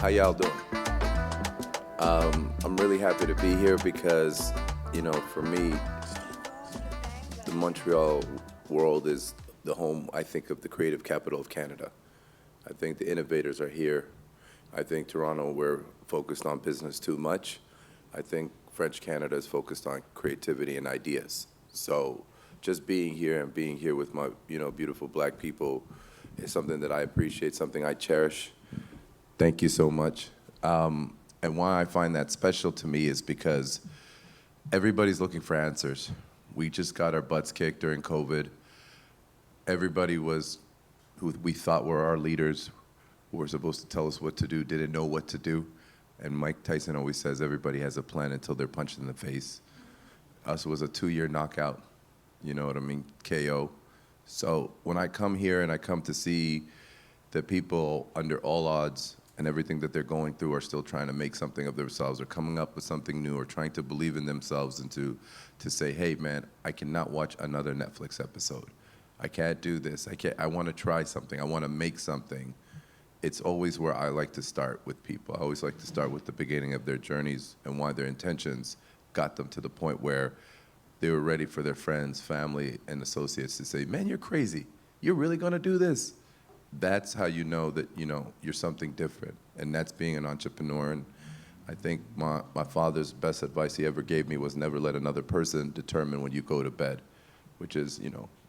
How y'all doing? I'm really happy to be here because, for me, the Montreal world is the home, I think, of the creative capital of Canada. I think the innovators are here. I think Toronto, we're focused on business too much. I think French Canada is focused on creativity and ideas. So just being here and being here with my, beautiful black people is something that I appreciate, something I cherish. Thank you so much. And why I find that special to me is because everybody's looking for answers. We just got our butts kicked during COVID. Everybody was, who we thought were our leaders, who were supposed to tell us what to do, didn't know what to do. And Mike Tyson always says everybody has a plan until they're punched in the face. Us was a 2-year knockout, you know what I mean, KO. So when I come here and I come to see that people under all odds and everything that they're going through are still trying to make something of themselves or coming up with something new or trying to believe in themselves and to say, hey man, I cannot watch another Netflix episode. I can't do this. I want to try something. I want to make something. It's always where I like to start with people. I always like to start with the beginning of their journeys and why their intentions got them to the point where they were ready for their friends, family, and associates to say, man, you're crazy. You're really going to do this? That's how you know that, you're something different. And that's being an entrepreneur. And I think my father's best advice he ever gave me was never let another person determine when you go to bed, which is,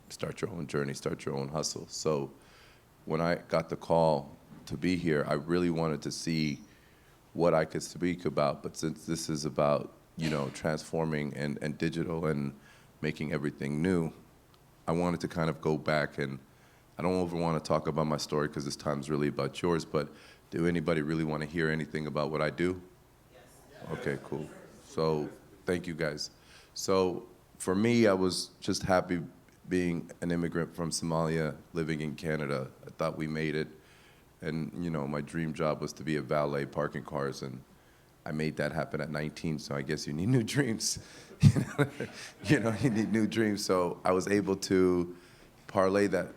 start your own journey, start your own hustle. So when I got the call to be here, I really wanted to see what I could speak about. But since this is about, transforming and digital and making everything new, I wanted to kind of go back, and I don't ever want to talk about my story because this time's really about yours, but do anybody really want to hear anything about what I do? Yes. Okay, cool. So thank you guys. So for me, I was just happy being an immigrant from Somalia, living in Canada. I thought we made it. And, my dream job was to be a valet parking cars, and I made that happen at 19, so I guess you need new dreams. You need new dreams. So I was able to parlay that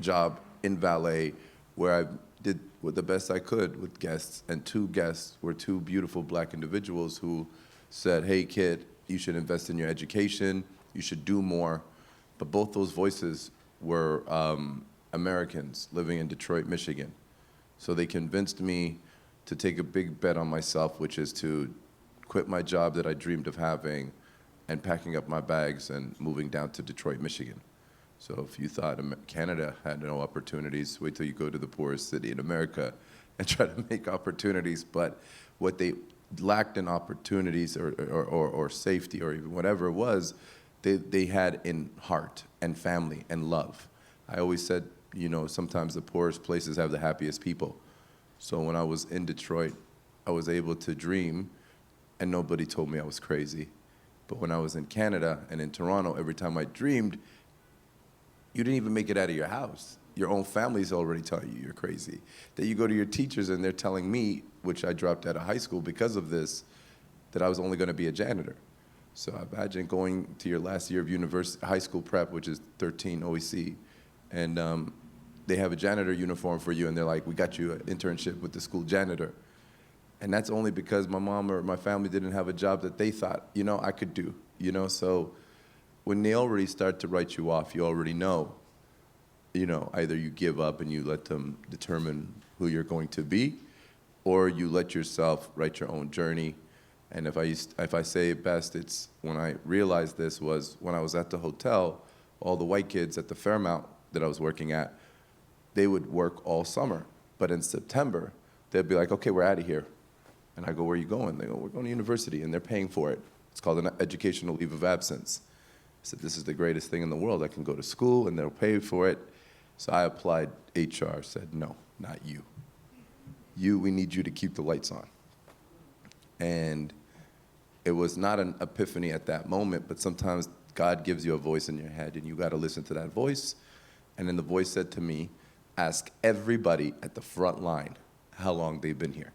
job in valet where I did the best I could with guests, and 2 guests were 2 beautiful black individuals who said, hey kid, you should invest in your education, you should do more. But both those voices were Americans living in Detroit, Michigan. So they convinced me to take a big bet on myself, which is to quit my job that I dreamed of having and packing up my bags and moving down to Detroit, Michigan. So if you thought Canada had no opportunities, wait till you go to the poorest city in America and try to make opportunities. But what they lacked in opportunities or safety or even whatever it was, they had in heart and family and love. I always said, sometimes the poorest places have the happiest people. So when I was in Detroit, I was able to dream, and nobody told me I was crazy. But when I was in Canada and in Toronto, every time I dreamed, you didn't even make it out of your house. Your own family's already telling you you're crazy. That you go to your teachers and they're telling me, which I dropped out of high school because of this, that I was only going to be a janitor. So imagine going to your last year of university, high school prep, which is 13 OEC, and they have a janitor uniform for you, and they're like, we got you an internship with the school janitor. And that's only because my mom or my family didn't have a job that they thought, I could do, So when they already start to write you off, you already know, either you give up and you let them determine who you're going to be, or you let yourself write your own journey. And if I say it best, it's when I realized this was when I was at the hotel, all the white kids at the Fairmount that I was working at, they would work all summer. But in September, they'd be like, okay, we're out of here. And I go, where are you going? They go, we're going to university, and they're paying for it. It's called an educational leave of absence. I said, this is the greatest thing in the world. I can go to school, and they'll pay for it. So I applied HR, said, no, not you. We need you to keep the lights on. And it was not an epiphany at that moment, but sometimes God gives you a voice in your head, and you got to listen to that voice. And then the voice said to me, ask everybody at the front line how long they've been here.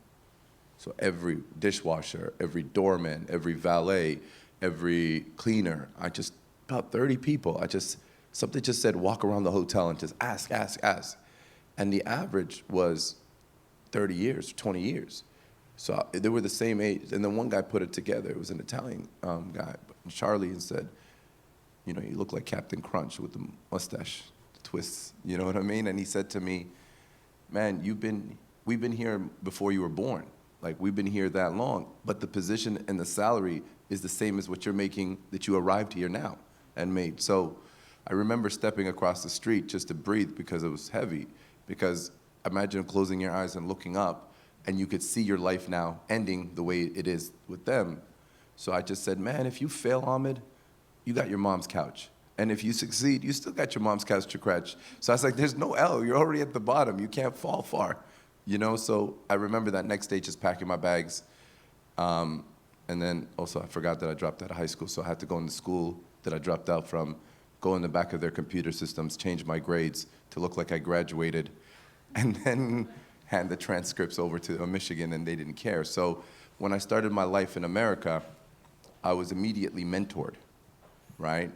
So every dishwasher, every doorman, every valet, every cleaner, about 30 people, something just said walk around the hotel and just ask. And the average was 30 years, 20 years. So they were the same age. And then one guy put it together. It was an Italian guy, Charlie, and said, you know, you look like Captain Crunch with the mustache, the twists, you know what I mean? And he said to me, man, we've been here before you were born. Like, we've been here that long, but the position and the salary is the same as what you're making that you arrived here now and made. So I remember stepping across the street just to breathe because it was heavy, because imagine closing your eyes and looking up and you could see your life now ending the way it is with them. So I just said, man, if you fail, Ahmed, you got your mom's couch. And if you succeed, you still got your mom's couch to scratch. So I was like, there's no L, you're already at the bottom, you can't fall far. You know, so I remember that next day just packing my bags. And then also I forgot that I dropped out of high school, so I had to go into school that I dropped out from, go in the back of their computer systems, change my grades to look like I graduated, and then hand the transcripts over to Michigan, and they didn't care. So when I started my life in America, I was immediately mentored, right?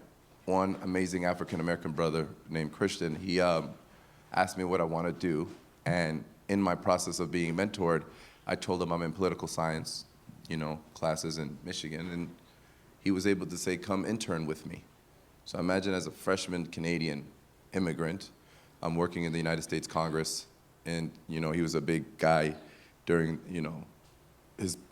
One amazing African-American brother named Christian, he asked me what I want to do, and in my process of being mentored, I told him I'm in political science, you know, classes in Michigan, and he was able to say, come intern with me. So imagine as a freshman Canadian immigrant, I'm working in the United States Congress, and, you know, he was a big guy during, you know,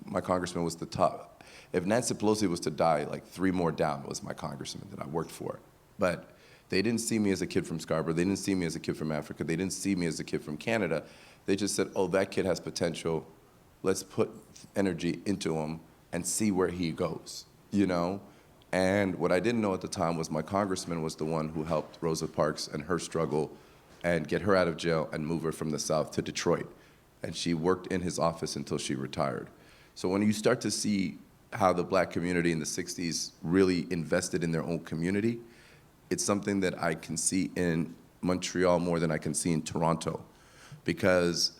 my congressman was the top. If Nancy Pelosi was to die, like 3 more down was my congressman that I worked for. But they didn't see me as a kid from Scarborough. They didn't see me as a kid from Africa. They didn't see me as a kid from Canada. They just said, oh, that kid has potential. Let's put energy into him and see where he goes, you know? And what I didn't know at the time was my congressman was the one who helped Rosa Parks and her struggle and get her out of jail and move her from the South to Detroit. And she worked in his office until she retired. So when you start to see how the black community in the 60s really invested in their own community, it's something that I can see in Montreal more than I can see in Toronto. Because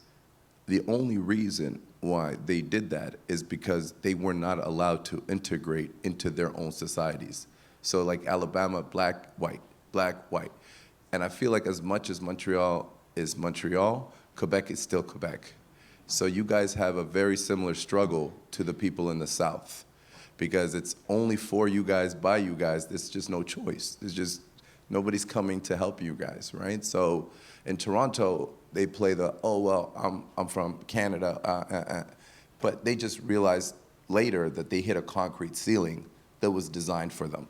the only reason why they did that is because they were not allowed to integrate into their own societies. So like Alabama, black, white, black, white. And I feel like as much as Montreal is Montreal, Quebec is still Quebec. So you guys have a very similar struggle to the people in the South, because it's only for you guys, by you guys. There's just no choice. There's just, nobody's coming to help you guys, right? So in Toronto, they play the, oh, well, I'm from Canada, but they just realized later that they hit a concrete ceiling that was designed for them.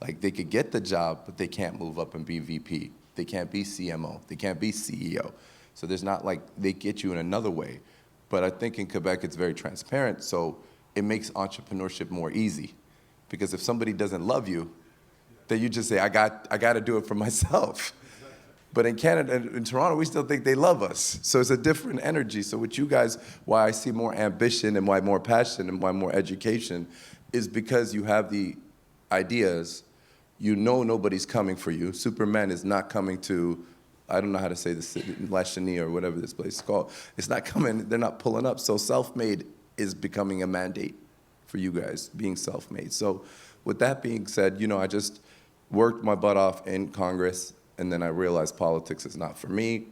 Like, they could get the job, but they can't move up and be VP. They can't be CMO. They can't be CEO. So there's not like, they get you in another way. But I think in Quebec, it's very transparent, so it makes entrepreneurship more easy. Because if somebody doesn't love you, then you just say, I got to do it for myself. But in Canada, in Toronto, we still think they love us. So it's a different energy. So with you guys, why I see more ambition and why more passion and why more education is because you have the ideas. You know nobody's coming for you. Superman is not coming to, I don't know how to say this, La Chenie or whatever this place is called. It's not coming, they're not pulling up. So self-made is becoming a mandate for you guys, being self-made. So with that being said, you know, I just worked my butt off in Congress, and then I realized politics is not for me.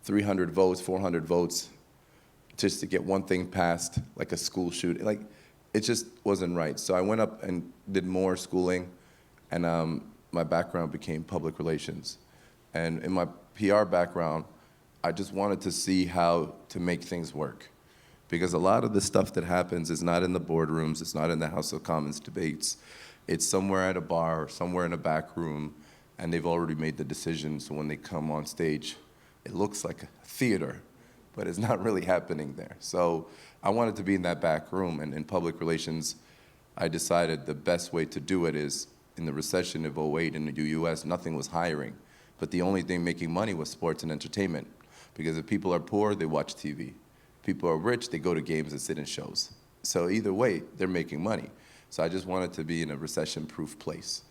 300 votes, 400 votes, just to get one thing passed, like a school shooting. Like, it just wasn't right. So I went up and did more schooling, and my background became public relations. And in my PR background, I just wanted to see how to make things work. Because a lot of the stuff that happens is not in the boardrooms, it's not in the House of Commons debates. It's somewhere at a bar or somewhere in a back room, and they've already made the decision, so when they come on stage, it looks like a theater, but it's not really happening there. So I wanted to be in that back room, and in public relations, I decided the best way to do it is, in the recession of '08 in the US, nothing was hiring, but the only thing making money was sports and entertainment. Because if people are poor, they watch TV. People are rich, they go to games and sit in shows. So either way, they're making money. So I just wanted to be in a recession-proof place.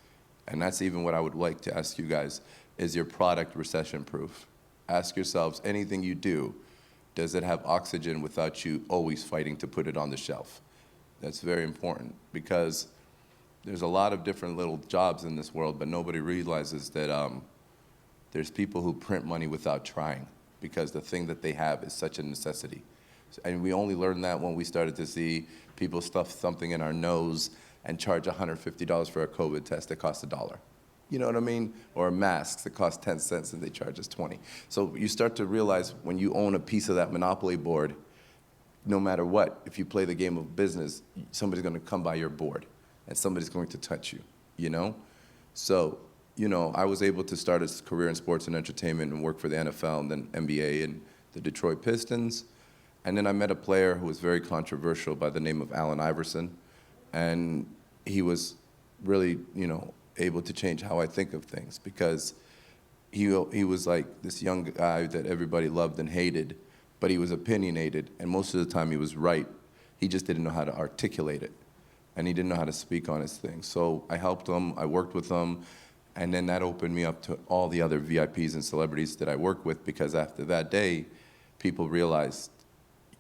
And that's even what I would like to ask you guys, is your product recession-proof? Ask yourselves, anything you do, does it have oxygen without you always fighting to put it on the shelf? That's very important, because there's a lot of different little jobs in this world, but nobody realizes that there's people who print money without trying, because the thing that they have is such a necessity. And we only learned that when we started to see people stuff something in our nose and charge $150 for a COVID test that costs $1. You know what I mean? Or masks that cost 10 cents and they charge us 20. So you start to realize when you own a piece of that monopoly board, no matter what, if you play the game of business, somebody's going to come by your board and somebody's going to touch you, you know? So, you know, I was able to start a career in sports and entertainment and work for the NFL and then NBA and the Detroit Pistons. And then I met a player who was very controversial by the name of Allen Iverson. And he was really, you know, able to change how I think of things because he was like this young guy that everybody loved and hated, but he was opinionated, and most of the time he was right. He just didn't know how to articulate it, and he didn't know how to speak on his thing. So I helped him, I worked with him, and then that opened me up to all the other VIPs and celebrities that I work with, because after that day, people realized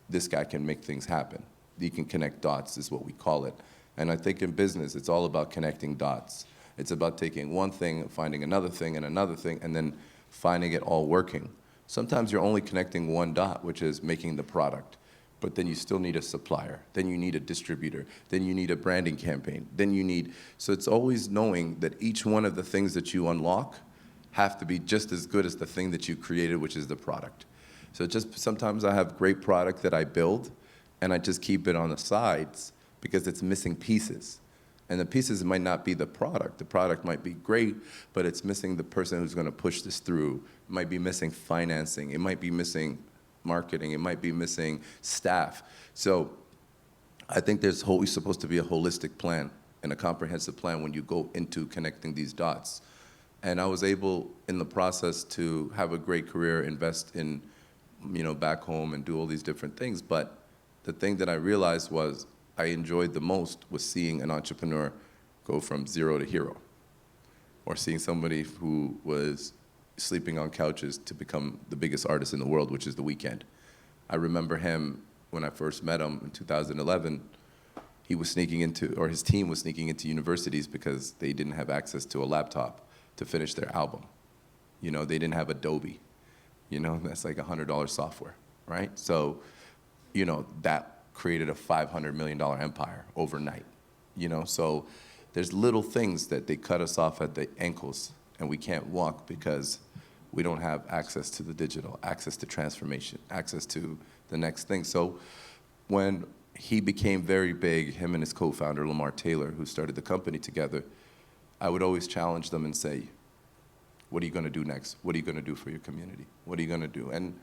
this guy can make things happen. He can connect dots is what we call it. And I think in business, it's all about connecting dots. It's about taking one thing, finding another thing, and then finding it all working. Sometimes you're only connecting one dot, which is making the product, but then you still need a supplier, then you need a distributor, then you need a branding campaign, so it's always knowing that each one of the things that you unlock have to be just as good as the thing that you created, which is the product. So just sometimes I have great product that I build, and I just keep it on the sides because it's missing pieces. And the pieces might not be the product. The product might be great, but it's missing the person who's going to push this through. It might be missing financing. It might be missing marketing. It might be missing staff. So I think there's always supposed to be a holistic plan and a comprehensive plan when you go into connecting these dots. And I was able, in the process, to have a great career, invest in, you know, back home and do all these different things. But the thing that I realized was I enjoyed the most was seeing an entrepreneur go from zero to hero, or seeing somebody who was sleeping on couches to become the biggest artist in the world, which is The Weeknd. I remember him when I first met him in 2011. He was sneaking into, or his team was sneaking into universities because they didn't have access to a laptop to finish their album. You know, they didn't have Adobe. You know, that's like $100 software, right? So, you know, that created a $500 million empire overnight, you know? So there's little things that they cut us off at the ankles, and we can't walk because we don't have access to the digital, access to transformation, access to the next thing. So when he became very big, him and his co-founder, Lamar Taylor, who started the company together, I would always challenge them and say, what are you gonna do next? What are you gonna do for your community? What are you gonna do? And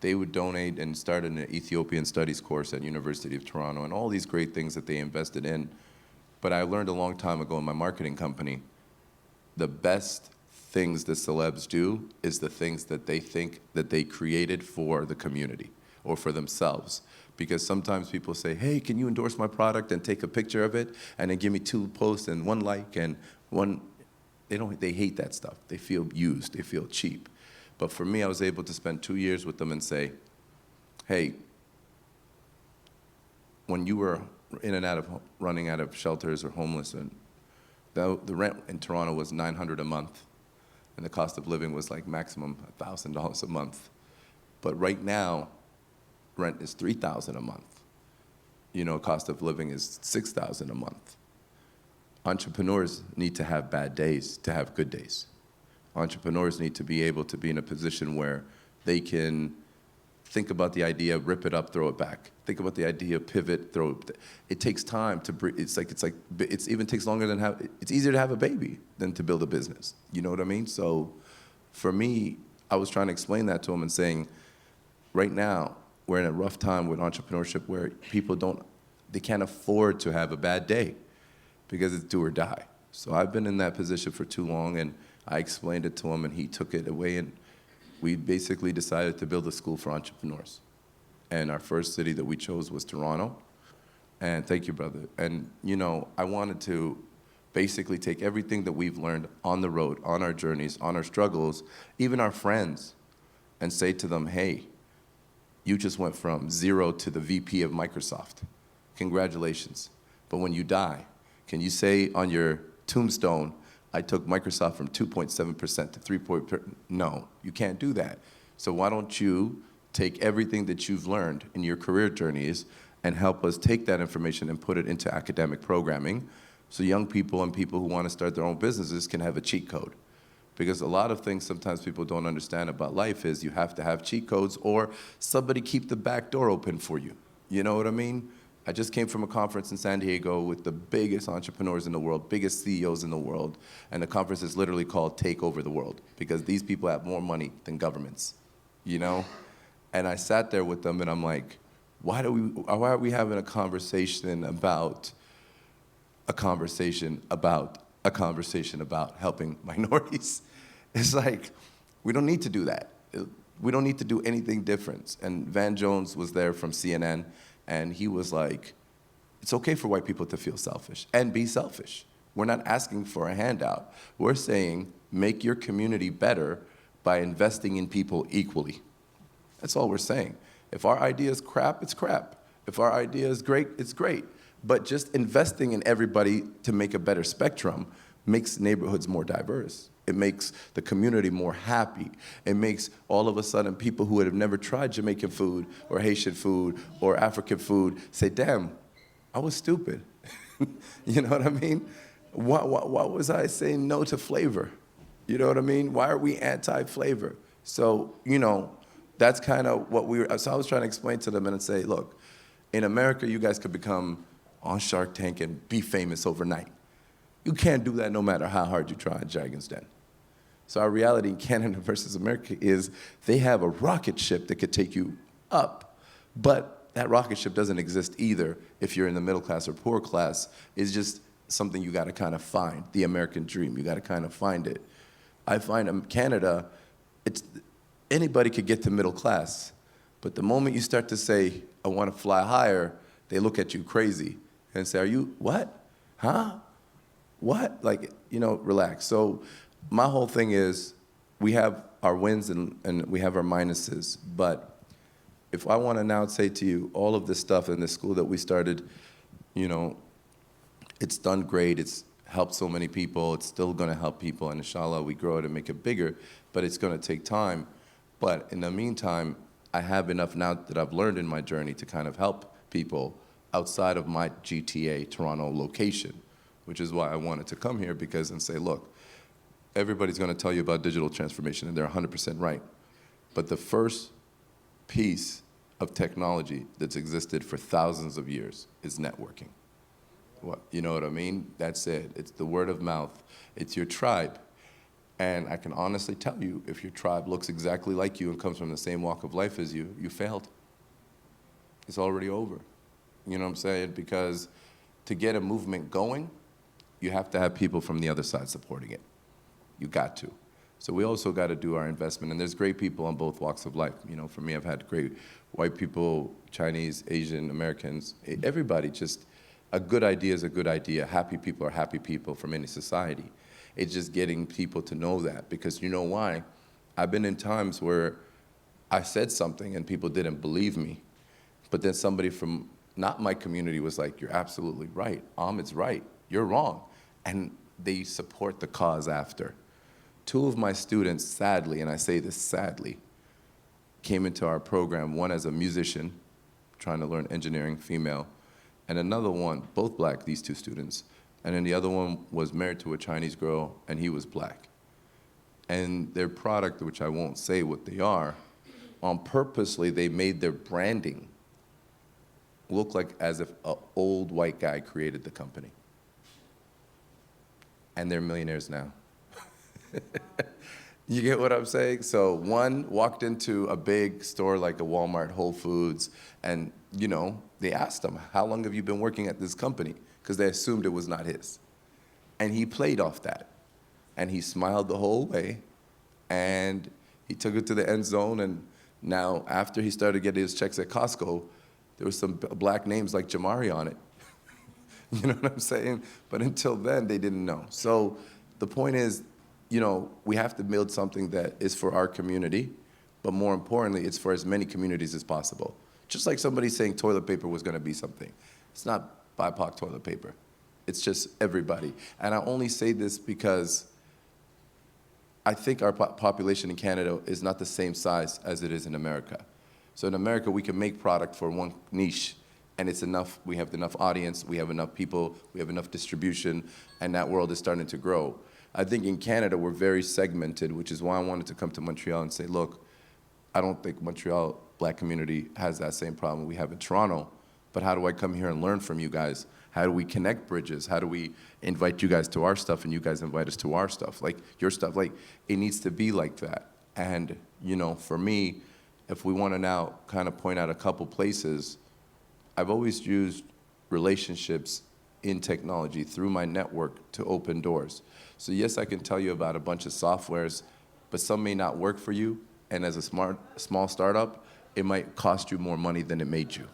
they would donate and start an Ethiopian studies course at University of Toronto and all these great things that they invested in. But I learned a long time ago in my marketing company, the best things the celebs do is the things that they think that they created for the community or for themselves. Because sometimes people say, hey, can you endorse my product and take a picture of it and then give me 2 posts and 1 like and 1, they hate that stuff. They feel used, they feel cheap. But for me, I was able to spend 2 years with them and say, hey, when you were in and out of, running out of shelters or homeless, and the rent in Toronto was $900 a month, and the cost of living was like maximum $1,000 a month. But right now, rent is $3,000 a month. You know, cost of living is $6,000 a month. Entrepreneurs need to have bad days to have good days. Entrepreneurs need to be able to be in a position where they can think about the idea, rip it up, throw it back. Think about the idea, pivot, throw it. It takes time to breathe. It even takes longer than it's easier to have a baby than to build a business. You know what I mean? So for me, I was trying to explain that to them and saying, right now, we're in a rough time with entrepreneurship where people they can't afford to have a bad day because it's do or die. So I've been in that position for too long, and I explained it to him, and he took it away, and we basically decided to build a school for entrepreneurs. And our first city that we chose was Toronto. And thank you, brother. And, you know, I wanted to basically take everything that we've learned on the road, on our journeys, on our struggles, even our friends, and say to them, hey, you just went from 0 to the VP of Microsoft. Congratulations. But when you die, can you say on your tombstone, I took Microsoft from 2.7% to 3%? No, you can't do that. So why don't you take everything that you've learned in your career journeys and help us take that information and put it into academic programming so young people and people who want to start their own businesses can have a cheat code. Because a lot of things sometimes people don't understand about life is you have to have cheat codes or somebody keep the back door open for you. You know what I mean? I just came from a conference in San Diego with the biggest entrepreneurs in the world, biggest CEOs in the world, and the conference is literally called Take Over the World because these people have more money than governments, you know? And I sat there with them and I'm like, why are we having a conversation about helping minorities? It's like, we don't need to do that. We don't need to do anything different. And Van Jones was there from CNN, and he was like, it's okay for white people to feel selfish and be selfish. We're not asking for a handout. We're saying, make your community better by investing in people equally. That's all we're saying. If our idea is crap, it's crap. If our idea is great, it's great. But just investing in everybody to make a better spectrum makes neighborhoods more diverse. It makes the community more happy. It makes all of a sudden people who would have never tried Jamaican food or Haitian food or African food say, damn, I was stupid. You know what I mean? Why was I saying no to flavor? You know what I mean? Why are we anti-flavor? So, you know, that's kind of what so I was trying to explain to them and say, look, in America, you guys could become on Shark Tank and be famous overnight. You can't do that no matter how hard you try in Dragon's Den. So our reality in Canada versus America is they have a rocket ship that could take you up, but that rocket ship doesn't exist either if you're in the middle class or poor class. It's just something you gotta kind of find, the American dream. You gotta kind of find it. I find in Canada, anybody could get to middle class, but the moment you start to say, I wanna fly higher, they look at you crazy and say, are you, what? Huh? What? Like, you know, relax. So my whole thing is we have our wins and we have our minuses, but if I want to now say to you, all of this stuff in the school that we started, you know, it's done great, it's helped so many people, it's still going to help people, and inshallah we grow it and make it bigger, but it's going to take time. But in the meantime, I have enough now that I've learned in my journey to kind of help people outside of my GTA Toronto location, which is why I wanted to come here and say, look, everybody's going to tell you about digital transformation, and they're 100% right. But the first piece of technology that's existed for thousands of years is networking. What, you know what I mean? That's it. It's the word of mouth. It's your tribe. And I can honestly tell you, if your tribe looks exactly like you and comes from the same walk of life as you, you failed. It's already over. You know what I'm saying? Because to get a movement going, you have to have people from the other side supporting it. You got to. So we also got to do our investment, and there's great people on both walks of life. You know, for me, I've had great white people, Chinese, Asian, Americans, everybody. Just a good idea is a good idea. Happy people are happy people from any society. It's just getting people to know that, because you know why? I've been in times where I said something and people didn't believe me, but then somebody from not my community was like, you're absolutely right. Ahmed's right. You're wrong. And they support the cause after. Two of my students, sadly, and I say this sadly, came into our program, one as a musician, trying to learn engineering, female, and another one, both black, these two students, and then the other one was married to a Chinese girl, and he was black. And their product, which I won't say what they are, on purposely they made their branding look like as if an old white guy created the company. And they're millionaires now. You get what I'm saying? So one walked into a big store like a Walmart, Whole Foods, and you know, they asked him, how long have you been working at this company? Because they assumed it was not his. And he played off that. And he smiled the whole way, and he took it to the end zone, and now after he started getting his checks at Costco, there was some black names like Jamari on it. You know what I'm saying? But until then, they didn't know. So the point is, you know, we have to build something that is for our community, but more importantly, it's for as many communities as possible. Just like somebody saying toilet paper was gonna be something. It's not BIPOC toilet paper. It's just everybody. And I only say this because I think our population in Canada is not the same size as it is in America. So in America, we can make product for one niche, and it's enough. We have enough audience, we have enough people, we have enough distribution, and that world is starting to grow. I think in Canada, we're very segmented, which is why I wanted to come to Montreal and say, look, I don't think Montreal Black community has that same problem we have in Toronto, but how do I come here and learn from you guys? How do we connect bridges? How do we invite you guys to our stuff and you guys invite us to our stuff? Like your stuff, like it needs to be like that. And you know, for me, if we want to now kind of point out a couple places, I've always used relationships in technology through my network to open doors. So yes, I can tell you about a bunch of softwares, but some may not work for you. And as a small startup, it might cost you more money than it made you.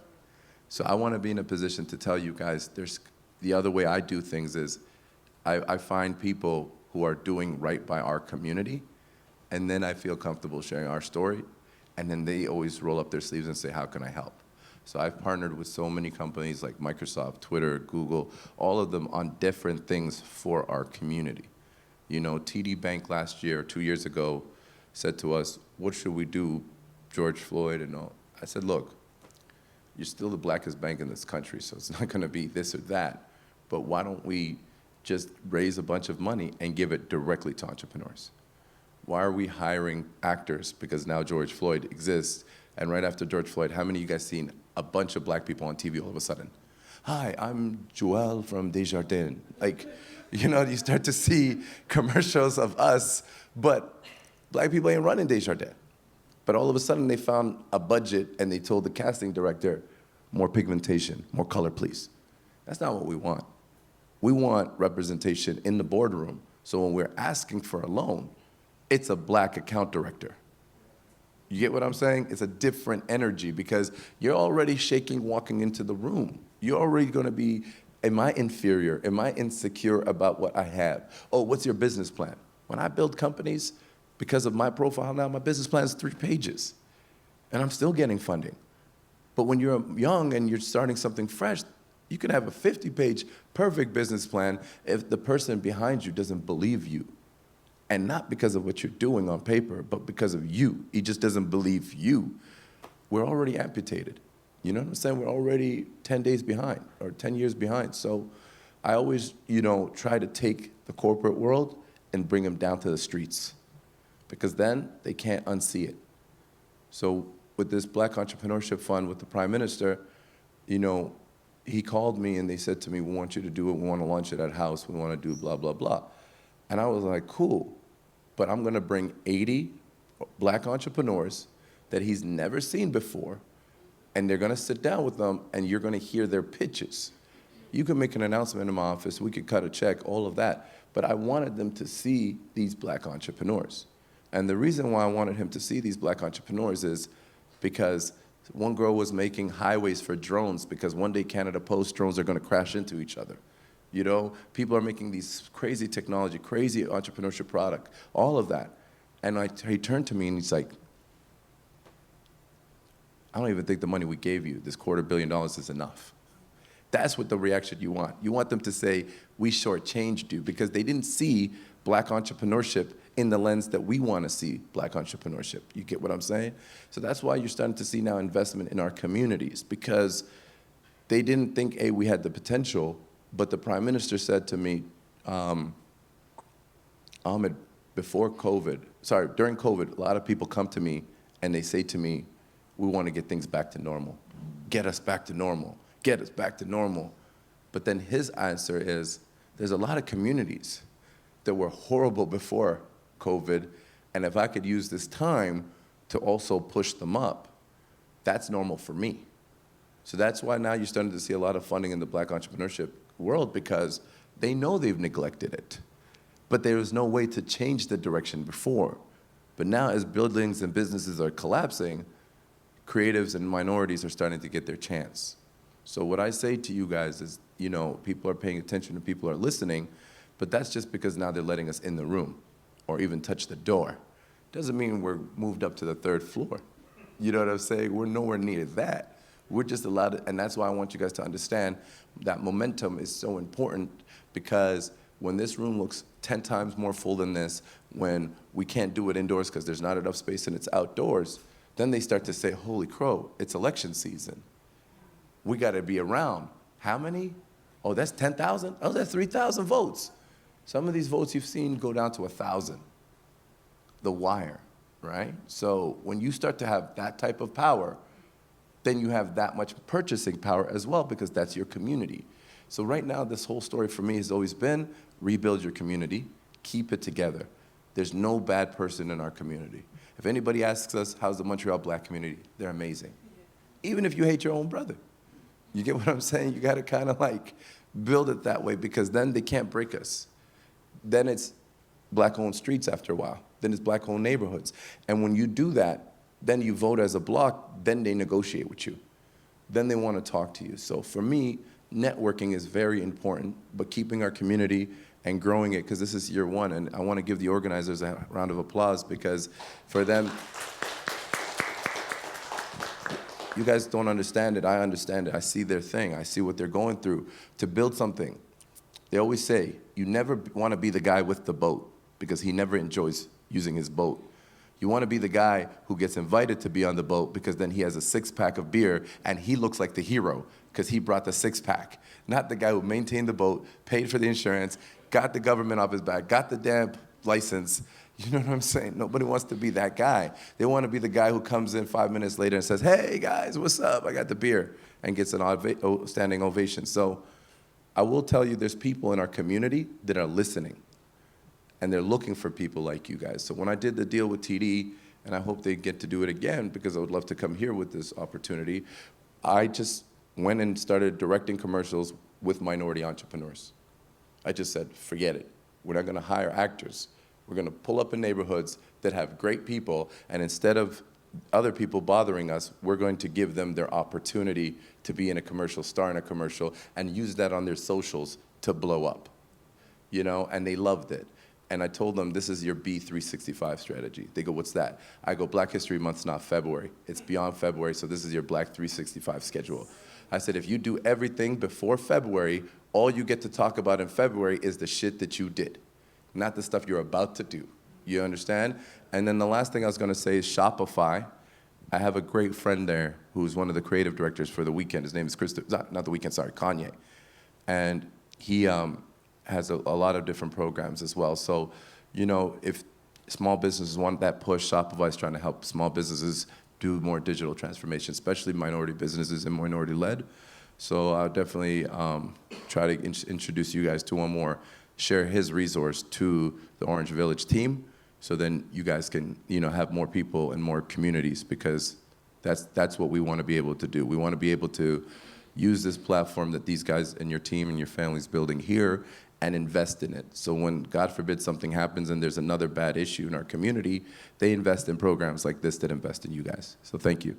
So I want to be in a position to tell you guys, the other way I do things is I find people who are doing right by our community, and then I feel comfortable sharing our story, and then they always roll up their sleeves and say, how can I help? So I've partnered with so many companies like Microsoft, Twitter, Google, all of them on different things for our community. You know, TD Bank last year, 2 years ago, said to us, what should we do, George Floyd and all? I said, look, you're still the blackest bank in this country, so it's not gonna be this or that, but why don't we just raise a bunch of money and give it directly to entrepreneurs? Why are we hiring actors? Because now George Floyd exists, and right after George Floyd, how many of you guys seen a bunch of black people on TV all of a sudden? Hi, I'm Joel from Desjardins. Like, you know, you start to see commercials of us, but black people ain't running Desjardins. But all of a sudden they found a budget and they told the casting director, more pigmentation, more color, please. That's not what we want. We want representation in the boardroom. So when we're asking for a loan, it's a black account director. You get what I'm saying? It's a different energy because you're already shaking walking into the room. You're already gonna be, am I inferior? Am I insecure about what I have? Oh, what's your business plan? When I build companies, because of my profile now, my business plan is 3 pages, and I'm still getting funding. But when you're young and you're starting something fresh, you can have a 50-page perfect business plan if the person behind you doesn't believe you. And not because of what you're doing on paper, but because of you. He just doesn't believe you. We're already amputated. You know what I'm saying? We're already 10 days behind or 10 years behind. So I always, you know, try to take the corporate world and bring them down to the streets, because then they can't unsee it. So with this Black Entrepreneurship Fund with the Prime Minister, you know, he called me and they said to me, we want you to do it, we want to launch it at Hxouse, we want to do blah, blah, blah. And I was like, cool, but I'm going to bring 80 black entrepreneurs that he's never seen before, and they're going to sit down with them and you're going to hear their pitches. You can make an announcement in my office, we could cut a check, all of that, but I wanted them to see these black entrepreneurs. And the reason why I wanted him to see these black entrepreneurs is because one girl was making highways for drones because one day Canada Post drones are going to crash into each other. You know, people are making these crazy technology, crazy entrepreneurship product, all of that. And he turned to me and he's like, I don't even think the money we gave you, this $250 million, is enough. That's what the reaction you want. You want them to say, we shortchanged you, because they didn't see black entrepreneurship in the lens that we want to see black entrepreneurship. You get what I'm saying? So that's why you're starting to see now investment in our communities, because they didn't think, A, we had the potential, but the Prime Minister said to me, Ahmed, during COVID, a lot of people come to me and they say to me, we want to get things back to normal. Get us back to normal. Get us back to normal. But then his answer is, there's a lot of communities that were horrible before COVID, and if I could use this time to also push them up, that's normal for me. So that's why now you're starting to see a lot of funding in the black entrepreneurship world, because they know they've neglected it. But there was no way to change the direction before. But now as buildings and businesses are collapsing, creatives and minorities are starting to get their chance. So what I say to you guys is, you know, people are paying attention and people are listening, but that's just because now they're letting us in the room or even touch the door. Doesn't mean we're moved up to the 3rd floor. You know what I'm saying? We're nowhere near that. We're just allowed to, and that's why I want you guys to understand that momentum is so important, because when this room looks 10 times more full than this, when we can't do it indoors because there's not enough space and it's outdoors, Then they start to say, holy crow, it's election season. We got to be around. How many? Oh, that's 10,000? Oh, that's 3,000 votes. Some of these votes you've seen go down to 1,000. The wire, right? So when you start to have that type of power, then you have that much purchasing power as well, because that's your community. So right now, this whole story for me has always been rebuild your community, keep it together. There's no bad person in our community. If anybody asks us, how's the Montreal black community? They're amazing. Even if you hate your own brother. You get what I'm saying? You gotta kind of like build it that way, because then they can't break us. Then it's black-owned streets after a while. Then it's black-owned neighborhoods. And when you do that, then you vote as a block, then they negotiate with you. Then they want to talk to you. So for me, networking is very important, but keeping our community and growing it, because this is year one, and I want to give the organizers a round of applause, because for them, you guys don't understand it, I understand it. I see their thing, I see what they're going through to build something. They always say, you never want to be the guy with the boat, because he never enjoys using his boat. You want to be the guy who gets invited to be on the boat, because then he has a six-pack of beer and he looks like the hero because he brought the six-pack. Not the guy who maintained the boat, paid for the insurance, got the government off his back, got the damn license. You know what I'm saying? Nobody wants to be that guy. They want to be the guy who comes in 5 minutes later and says, hey guys, what's up? I got the beer, and gets an standing ovation. So I will tell you, there's people in our community that are listening, and they're looking for people like you guys. So when I did the deal with TD, and I hope they get to do it again, because I would love to come here with this opportunity, I just went and started directing commercials with minority entrepreneurs. I just said, forget it. We're not gonna hire actors. We're gonna pull up in neighborhoods that have great people, and instead of other people bothering us, we're going to give them their opportunity to be in a commercial, star in a commercial, and use that on their socials to blow up. You know, and they loved it. And I told them, this is your B365 strategy. They go, what's that? I go, Black History Month's not February. It's beyond February, so this is your Black 365 schedule. I said, if you do everything before February, all you get to talk about in February is the shit that you did, not the stuff you're about to do. You understand? And then the last thing I was gonna say is Shopify. I have a great friend there who's one of the creative directors for The Weeknd. His name is not The Weeknd, sorry, Kanye. And he has a lot of different programs as well. So, you know, if small businesses want that push, Shopify is trying to help small businesses do more digital transformation, especially minority businesses and minority-led. So I'll definitely try to introduce you guys to one more, share his resource to the Orange Village team, so then you guys can, you know, have more people and more communities, because that's what we want to be able to do. We want to be able to use this platform that these guys and your team and your family's building here and invest in it. So when, God forbid, something happens and there's another bad issue in our community, they invest in programs like this that invest in you guys. So thank you.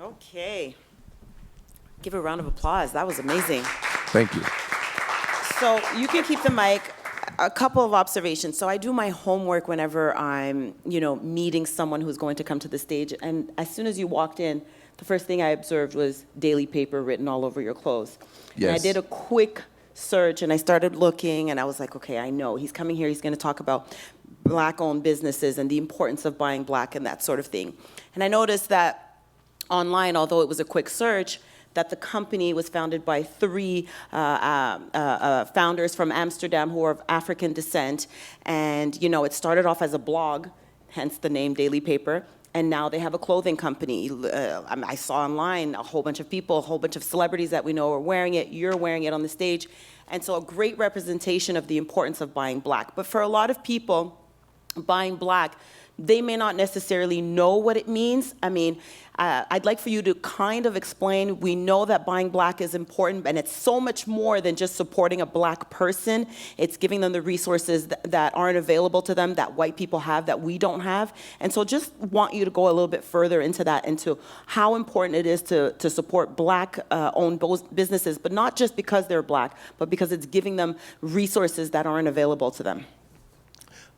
Okay. Give a round of applause. That was amazing. Thank you. So you can keep the mic. A couple of observations. So I do my homework whenever I'm, you know, meeting someone who's going to come to the stage. And as soon as you walked in, the first thing I observed was daily paper written all over your clothes. Yes. And I did a quick search and I started looking and I was like, okay, I know he's coming here. He's going to talk about Black-owned businesses and the importance of buying Black and that sort of thing. And I noticed that online, although it was a quick search, that the company was founded by three founders from Amsterdam who are of African descent. And, you know, it started off as a blog, hence the name Daily Paper. And now they have a clothing company. I saw online a whole bunch of people, a whole bunch of celebrities that we know are wearing it. You're wearing it on the stage. And so a great representation of the importance of buying Black. But for a lot of people, buying Black, they may not necessarily know what it means. I mean, I'd like for you to kind of explain, we know that buying Black is important, and it's so much more than just supporting a Black person. It's giving them the resources that aren't available to them, that white people have, that we don't have. And so just want you to go a little bit further into that, into how important it is to support Black-owned businesses, but not just because they're Black, but because it's giving them resources that aren't available to them.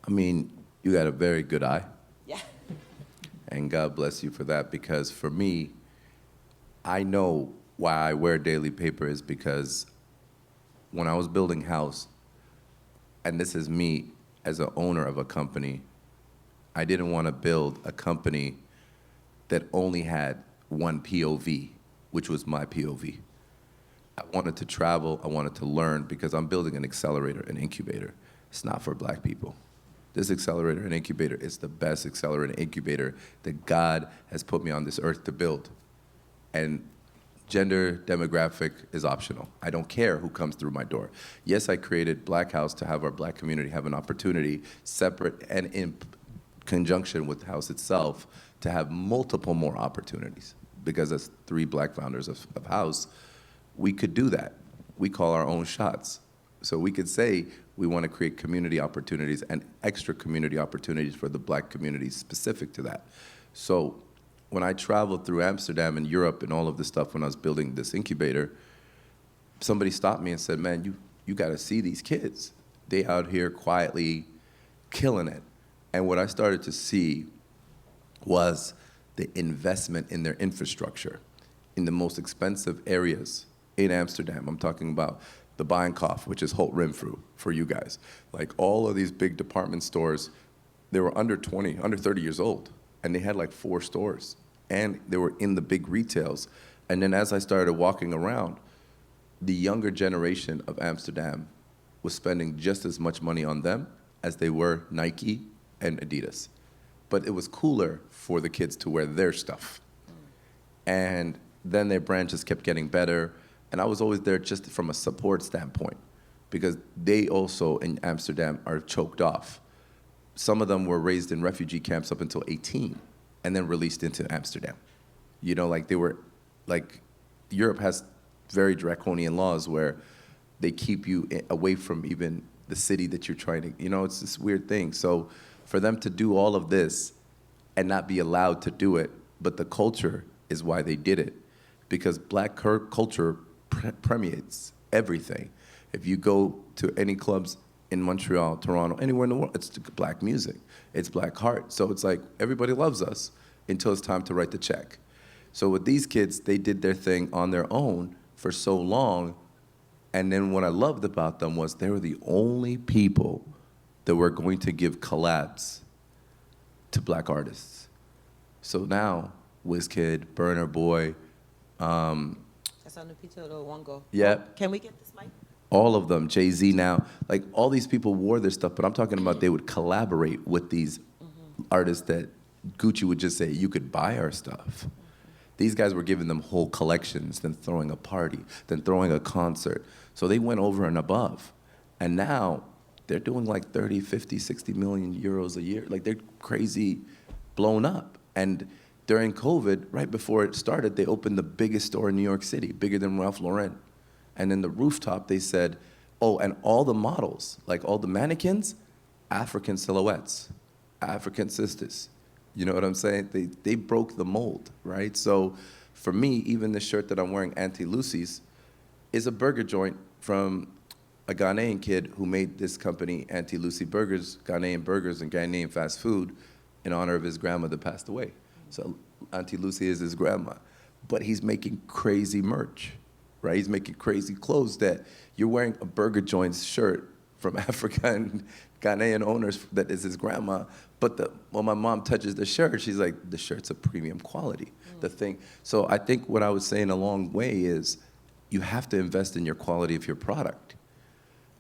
I mean, you got a very good eye. Yeah. And God bless you for that, because for me, I know why I wear daily paper is because when I was building Hxouse, and this is me as an owner of a company, I didn't want to build a company that only had one POV, which was my POV. I wanted to travel, I wanted to learn, because I'm building an accelerator, an incubator. It's not for black people. This accelerator and incubator is the best accelerator and incubator that God has put me on this earth to build. And gender demographic is optional. I don't care who comes through my door. Yes, I created Black Hxouse to have our black community have an opportunity, separate and in conjunction with Hxouse itself, to have multiple more opportunities. Because as 3 black founders of Hxouse, we could do that. We call our own shots. So we could say we want to create community opportunities and extra community opportunities for the black community specific to that. So when I traveled through Amsterdam and Europe and all of this stuff when I was building this incubator, somebody stopped me and said, man, you got to see these kids. They out here quietly killing it. And what I started to see was the investment in their infrastructure in the most expensive areas in Amsterdam. I'm talking about the Bijenkorf, which is Holt Renfrew for you guys. Like all of these big department stores, they were under 20, under 30 years old, and they had like 4 stores, and they were in the big retails. And then as I started walking around, the younger generation of Amsterdam was spending just as much money on them as they were Nike and Adidas. But it was cooler for the kids to wear their stuff. And then their brand just kept getting better. And I was always there just from a support standpoint, because they also in Amsterdam are choked off. Some of them were raised in refugee camps up until 18 and then released into Amsterdam. You know, like they were, like Europe has very draconian laws where they keep you away from even the city that you're trying to, you know, it's this weird thing. So for them to do all of this and not be allowed to do it, but the culture is why they did it. Because black culture permeates everything. If you go to any clubs in Montreal, Toronto, anywhere in the world, it's black music, it's black heart. So it's like everybody loves us until it's time to write the check. So with these kids, they did their thing on their own for so long, and then what I loved about them was they were the only people that were going to give collabs to black artists. So now, Wizkid, Burna Boy, yep. Can we get this mic? All of them, Jay-Z now, like all these people wore their stuff, but I'm talking about they would collaborate with these artists that Gucci would just say, you could buy our stuff. These guys were giving them whole collections, then throwing a party, then throwing a concert. So they went over and above. And now they're doing like 30, 50, 60 million euros a year. Like they're crazy blown up. And during COVID, right before it started, they opened the biggest store in New York City, bigger than Ralph Lauren. And then the rooftop, they said, oh, and all the models, like all the mannequins, African silhouettes, African sisters. You know what I'm saying? They broke the mold, right? So for me, even the shirt that I'm wearing, Auntie Lucy's, is a burger joint from a Ghanaian kid who made this company, Auntie Lucy Burgers, Ghanaian burgers and Ghanaian fast food, in honor of his grandma that passed away. So Auntie Lucy is his grandma. But he's making crazy merch, right? He's making crazy clothes that you're wearing a burger joint's shirt from African Ghanaian owners that is his grandma. But when my mom touches the shirt, she's like, the shirt's a premium quality, the thing. So I think what I was saying a long way is you have to invest in your quality of your product.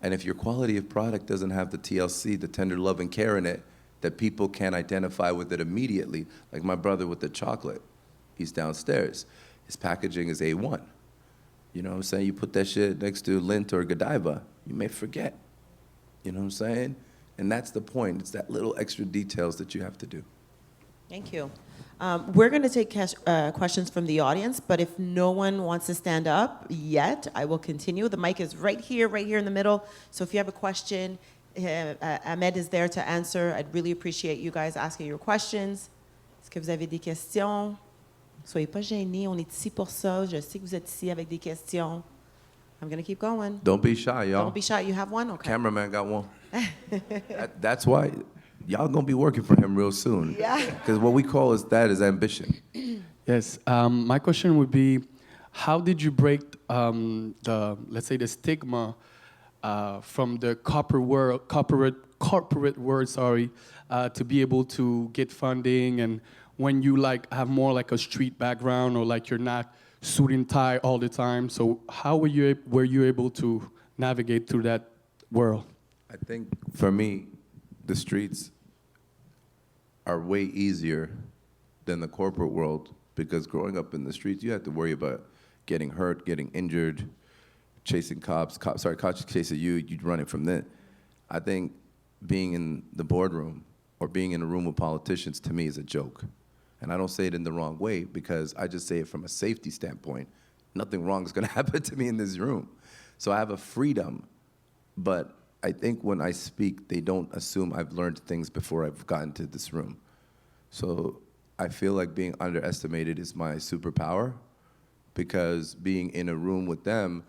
And if your quality of product doesn't have the TLC, the tender love and care in it, that people can identify with it immediately, like my brother with the chocolate, he's downstairs. His packaging is A1. You know what I'm saying? You put that shit next to Lindt or Godiva, you may forget. You know what I'm saying? And that's the point. It's that little extra details that you have to do. Thank you. We're going to take questions from the audience, but if no one wants to stand up yet, I will continue. The mic is right here in the middle. So if you have a question, Ahmed is there to answer. I'd really appreciate you guys asking your questions. Est-ce que vous avez des questions? Soyez pas gênés, on est ici pour ça. Je sais que vous êtes ici avec des questions. I'm going to keep going. Don't be shy, y'all. Don't be shy. You have one? Okay. Cameraman got one. That's why y'all going to be working for him real soon. Yeah. Because what we call is ambition. Yes. My question would be, how did you break let's say, the stigma from the corporate world, to be able to get funding, and when you like have more like a street background, or like you're not suit and tie all the time. So how were you able to navigate through that world? I think for me, the streets are way easier than the corporate world, because growing up in the streets, you had to worry about getting hurt, getting injured, chasing cops chasing you, you'd run it from there. I think being in the boardroom or being in a room with politicians, to me, is a joke. And I don't say it in the wrong way, because I just say it from a safety standpoint. Nothing wrong is gonna happen to me in this room. So I have a freedom, but I think when I speak, they don't assume I've learned things before I've gotten to this room. So I feel like being underestimated is my superpower, because being in a room with them,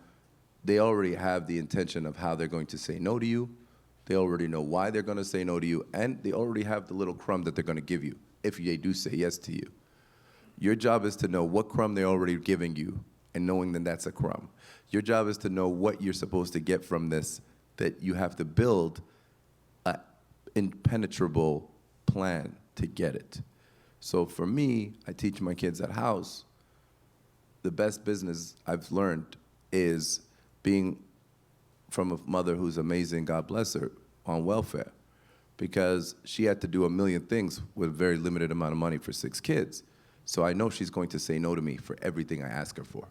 they already have the intention of how they're going to say no to you. They already know why they're going to say no to you, and they already have the little crumb that they're going to give you if they do say yes to you. Your job is to know what crumb they're already giving you, and knowing that that's a crumb. Your job is to know what you're supposed to get from this, that you have to build an impenetrable plan to get it. So for me, I teach my kids at Hxouse, the best business I've learned is being from a mother who's amazing, God bless her, on welfare, because she had to do a million things with a very limited amount of money for 6 kids. So I know she's going to say no to me for everything I ask her for.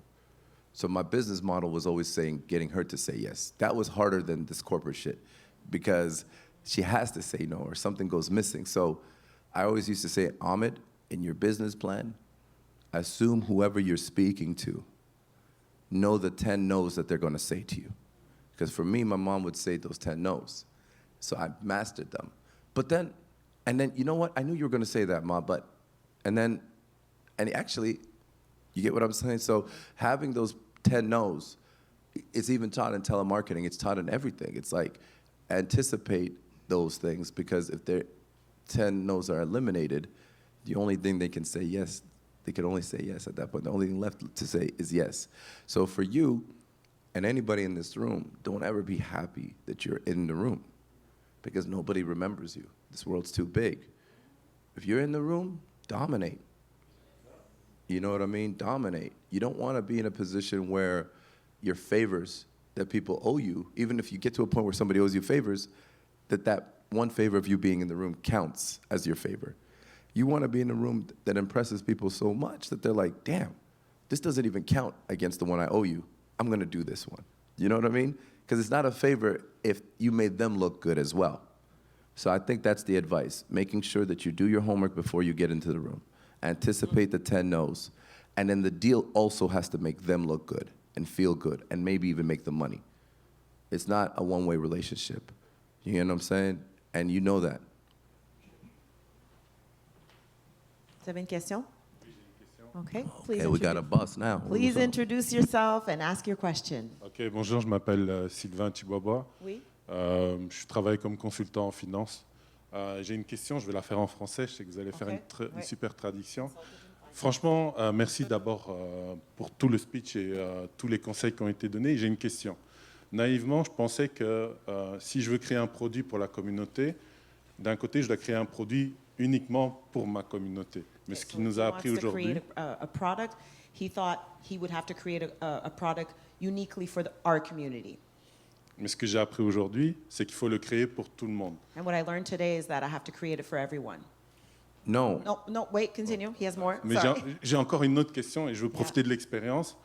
So my business model was always getting her to say yes. That was harder than this corporate shit, because she has to say no or something goes missing. So I always used to say, Ahmed, in your business plan, assume whoever you're speaking to know the 10 no's that they're gonna say to you. Because for me, my mom would say those 10 no's. So I mastered them. But then, you know what? I knew you were gonna say that, Ma, and actually, you get what I'm saying? So having those 10 no's, it's even taught in telemarketing, it's taught in everything. It's like, anticipate those things, because if their 10 no's are eliminated, the only thing they can say yes, they can only say yes at that point. The only thing left to say is yes. So for you, and anybody in this room, don't ever be happy that you're in the room, because nobody remembers you. This world's too big. If you're in the room, dominate. You know what I mean? Dominate. You don't want to be in a position where your favors that people owe you, even if you get to a point where somebody owes you favors, that one favor of you being in the room counts as your favor. You want to be in a room that impresses people so much that they're like, damn, this doesn't even count against the one I owe you. I'm going to do this one. You know what I mean? Because it's not a favor if you made them look good as well. So I think that's the advice, making sure that you do your homework before you get into the room. Anticipate the 10 no's. And then the deal also has to make them look good and feel good and maybe even make them money. It's not a one-way relationship. You know what I'm saying? And you know that. Vous avez une question? Okay, please. Okay, we got a boss now. Please introduce yourself and ask your question. Ok, bonjour, je m'appelle Sylvain Thibois. Oui. Je travaille comme consultant en finance. J'ai une question, je vais la faire en français. Je sais que vous allez faire une super traduction. Franchement, merci d'abord pour tout le speech et tous les conseils qui ont été donnés. J'ai une question. Naïvement, je pensais que si je veux créer un produit pour la communauté, d'un côté, je dois créer un produit uniquement pour ma communauté. Mais ce qu'il nous a appris aujourd'hui, he thought he would have to create a product uniquely for our community. mais ce que j'ai appris aujourd'hui, c'est qu'il faut le créer pour tout le monde. And what I learned today is that I have to create it for everyone. No. No, wait, continue. He has more. Mais j'ai encore une autre question et je veux profiter de l'expérience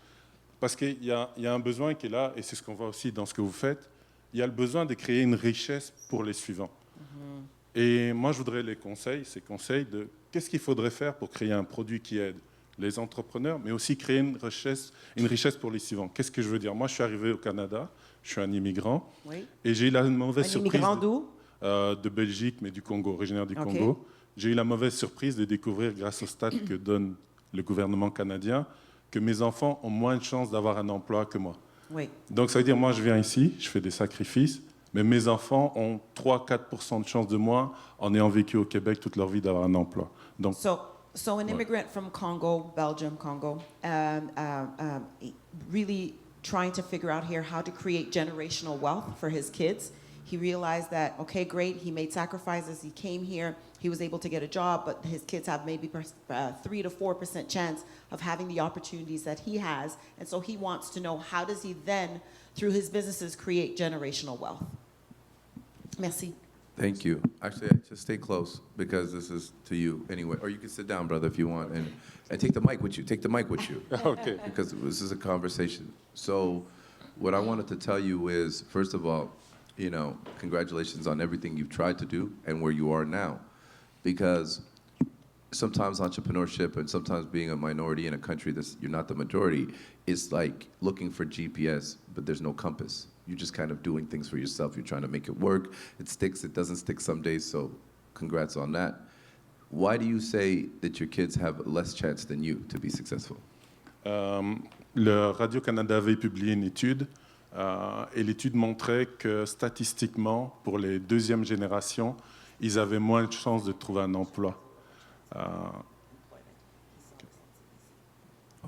parce qu'il y a un besoin qui est là et c'est ce qu'on voit aussi dans ce que vous faites. Il y a le besoin de créer une richesse pour les suivants. Et moi, je voudrais ces conseils de qu'est-ce qu'il faudrait faire pour créer un produit qui aide les entrepreneurs, mais aussi créer une richesse pour les suivants. Qu'est-ce que je veux dire? Moi, je suis arrivé au Canada, je suis un immigrant, et j'ai eu la mauvaise surprise. Un immigrant d'où? De Belgique, mais du Congo, originaire du Congo. J'ai eu la mauvaise surprise de découvrir, grâce au stade que donne le gouvernement canadien, que mes enfants ont moins de chances d'avoir un emploi que moi. Donc ça veut dire, moi, je viens ici, je fais des sacrifices, mais mes enfants ont 3-4% de chances de moins en ayant vécu au Québec toute leur vie d'avoir un emploi. Donc, So an immigrant from Congo, Belgium, Congo, really trying to figure out here how to create generational wealth for his kids. He realized that, okay, great, he made sacrifices, he came here, he was able to get a job, but his kids have maybe 3 to 4% chance of having the opportunities that he has. And so he wants to know, how does he then, through his businesses, create generational wealth? Merci. Thank you. Actually, just stay close because this is to you anyway. Or you can sit down, brother, if you want, and take the mic with you. Take the mic with you. Okay. Because this is a conversation. So what I wanted to tell you is, first of all, you know, congratulations on everything you've tried to do and where you are now. Because sometimes entrepreneurship and sometimes being a minority in a country that's you're not the majority, is like looking for GPS, but there's no compass. You're just kind of doing things for yourself. You're trying to make it work. It sticks, it doesn't stick some days, so congrats on that. Why do you say that your kids have less chance than you to be successful? Le Radio-Canada avait publié une étude et l'étude montrait que statistiquement, pour les deuxièmes générations, ils avaient moins de chances de trouver un emploi.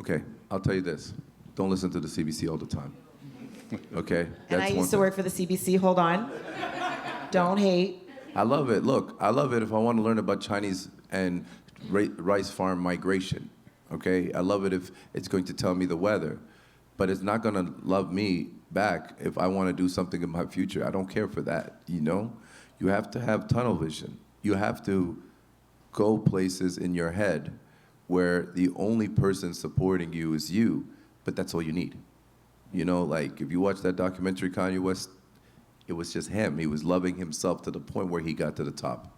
Okay, I'll tell you this. Don't listen to the CBC all the time. Okay? And I used to work for the CBC, hold on. Don't hate. I love it. Look, I love it if I want to learn about Chinese and rice farm migration. Okay? I love it if it's going to tell me the weather. But it's not going to love me back if I want to do something in my future. I don't care for that, you know? You have to have tunnel vision. You have to go places in your head where the only person supporting you is you, but that's all you need. You know, like if you watch that documentary, Kanye West, it was just him. He was loving himself to the point where he got to the top.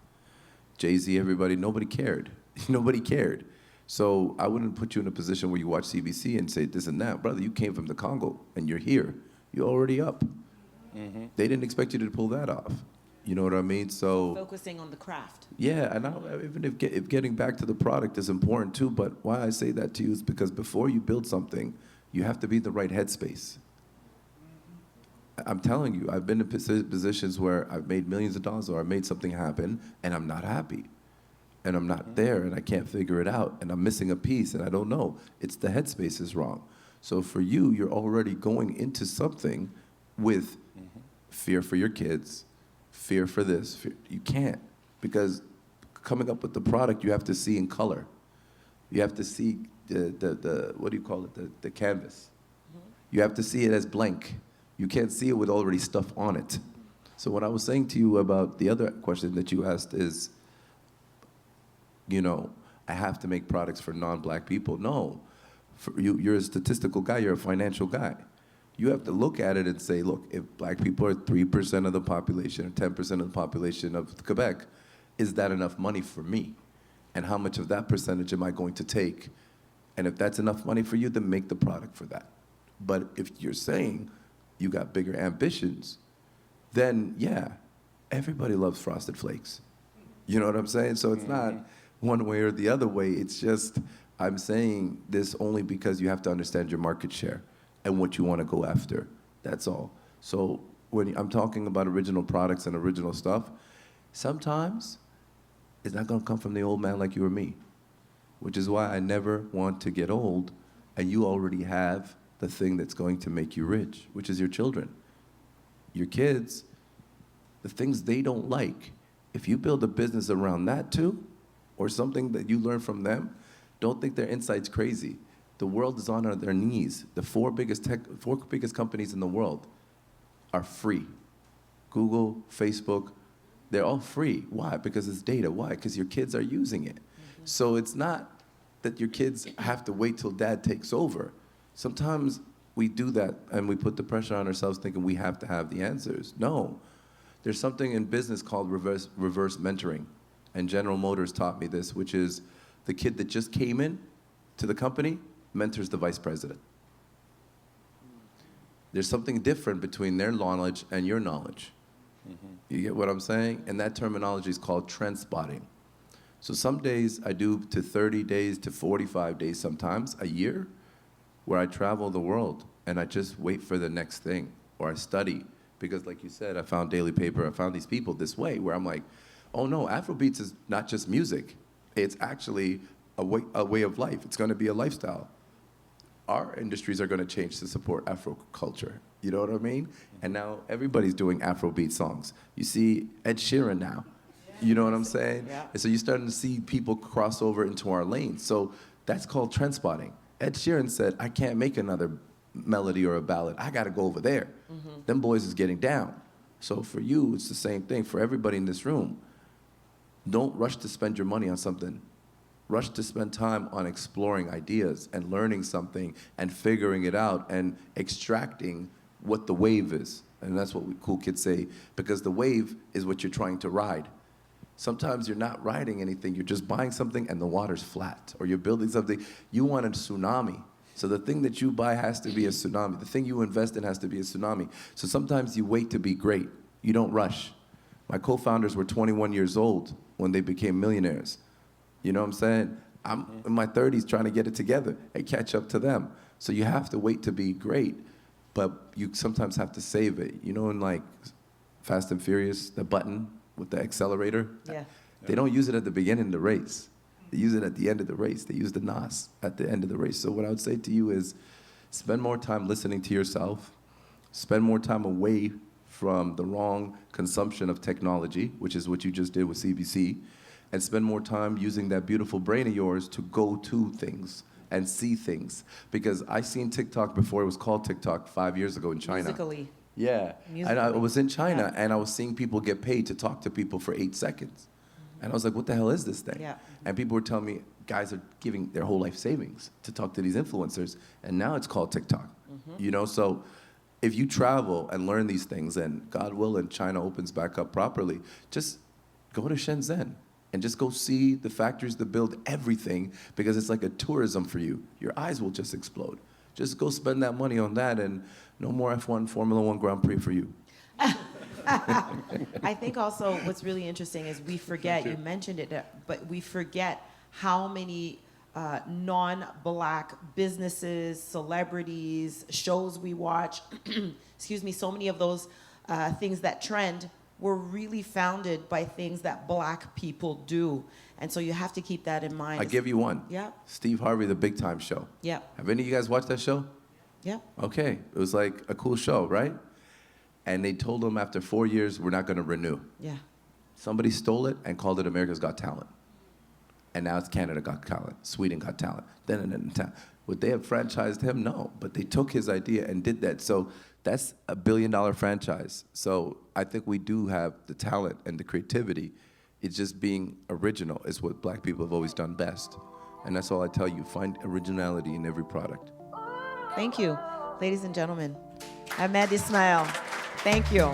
Jay-Z, everybody, nobody cared. Nobody cared. So I wouldn't put you in a position where you watch CBC and say this and that. Brother, you came from the Congo and you're here. You're already up. Mm-hmm. They didn't expect you to pull that off. You know what I mean? So Focusing on the craft. yeah, and even if getting back to the product is important too, but why I say that to you is because before you build something, you have to be in the right headspace. I'm telling you, I've been in positions where I've made millions of dollars or I made something happen and I'm not happy. And I'm not there and I can't figure it out and I'm missing a piece and I don't know. It's the headspace is wrong. So for you, you're already going into something with fear for your kids, fear for this. Fear. You can't, because coming up with the product, you have to see in color. You have to see the what do you call it, the canvas. You have to see it as blank. You can't see it with already stuff on it. So what I was saying to you about the other question that you asked is, you know, I have to make products for non-black people. No, you're a statistical guy, you're a financial guy. You have to look at it and say, look, if black people are 3% of the population or 10% of the population of Quebec, is that enough money for me? And how much of that percentage am I going to take? And if that's enough money for you, then make the product for that. But if you're saying you got bigger ambitions, then yeah, everybody loves Frosted Flakes. You know what I'm saying? So it's not one way or the other way. It's just, I'm saying this only because you have to understand your market share and what you want to go after. That's all. So when I'm talking about original products and original stuff, sometimes it's not going to come from the old man like you or me, which is why I never want to get old and you already have the thing that's going to make you rich, which is your children. Your kids, the things they don't like, if you build a business around that too, or something that you learn from them, don't think their insight's crazy. The world is on their knees. The four biggest companies in the world are free. Google, Facebook, they're all free. Why? Because it's data. Why? Because your kids are using it. Mm-hmm. So it's not that your kids have to wait till dad takes over. Sometimes we do that and we put the pressure on ourselves thinking we have to have the answers. No. There's something in business called reverse mentoring. And General Motors taught me this, which is the kid that just came in to the company mentors the vice president. There's something different between their knowledge and your knowledge. Mm-hmm. You get what I'm saying? And that terminology is called trend spotting. So some days I do to 30 days to 45 days sometimes, a year, where I travel the world and I just wait for the next thing, or I study. Because like you said, I found Daily Paper, I found these people this way, where I'm like, oh no, Afrobeats is not just music. It's actually a way of life. It's gonna be a lifestyle. our industries are going to change to support Afro culture. You know what I mean? And now everybody's doing Afrobeat songs. You see Ed Sheeran now. You know what I'm saying? Yeah. And so you're starting to see people cross over into our lane. So that's called trend spotting. Ed Sheeran said, I can't make another melody or a ballad. I got to go over there. Them boys is getting down. So for you, it's the same thing. For everybody in this room, don't rush to spend your money on something. Rush to spend time on exploring ideas and learning something and figuring it out and extracting what the wave is. And that's what we cool kids say, because the wave is what you're trying to ride. Sometimes you're not riding anything, you're just buying something and the water's flat, or you're building something, you want a tsunami. So the thing that you buy has to be a tsunami. The thing you invest in has to be a tsunami. So sometimes you wait to be great. You don't rush. My co-founders were 21 years old when they became millionaires. You know what I'm saying? I'm in my 30s trying to get it together and catch up to them. So you have to wait to be great, but you sometimes have to save it. You know, in like Fast and Furious, the button with the accelerator? Yeah. They don't use it at the beginning of the race. They use it at the end of the race. They use the NOS at the end of the race. So what I would say to you is spend more time listening to yourself. Spend more time away from the wrong consumption of technology, which is what you just did with CBC, and spend more time using that beautiful brain of yours to go to things and see things. Because I seen TikTok before it was called TikTok 5 years ago in China. Musically. Yeah, and I was in China, and I was seeing people get paid to talk to people for 8 seconds. And I was like, what the hell is this thing? Yeah. And people were telling me, guys are giving their whole life savings to talk to these influencers, and now it's called TikTok. You know, so if you travel and learn these things, and God willing, China opens back up properly, just go to Shenzhen and just go see the factories that build everything, because it's like a tourism for you. Your eyes will just explode. Just go spend that money on that, and no more F1 Formula 1 Grand Prix for you. I think also what's really interesting is we forget, you mentioned it, but we forget how many non-Black businesses, celebrities, shows we watch, excuse me, so many of those things that trend were really founded by things that Black people do. And so you have to keep that in mind. I'll give you one. Yeah. Steve Harvey, The Big Time Show. Yeah. Have any of you guys watched that show? Yeah. Okay, it was like a cool show, right? And they told him after 4 years, we're not gonna renew. Yeah. Somebody stole it and called it America's Got Talent. And now it's Canada Got Talent, Sweden Got Talent. Would they have franchised him? No, but they took his idea and did that. So that's $1 billion franchise. So I think we do have the talent and the creativity. It's just being original is what Black people have always done best. And that's all I tell you, find originality in every product. Thank you. Ladies and gentlemen, Ahmed Ismail. Thank you.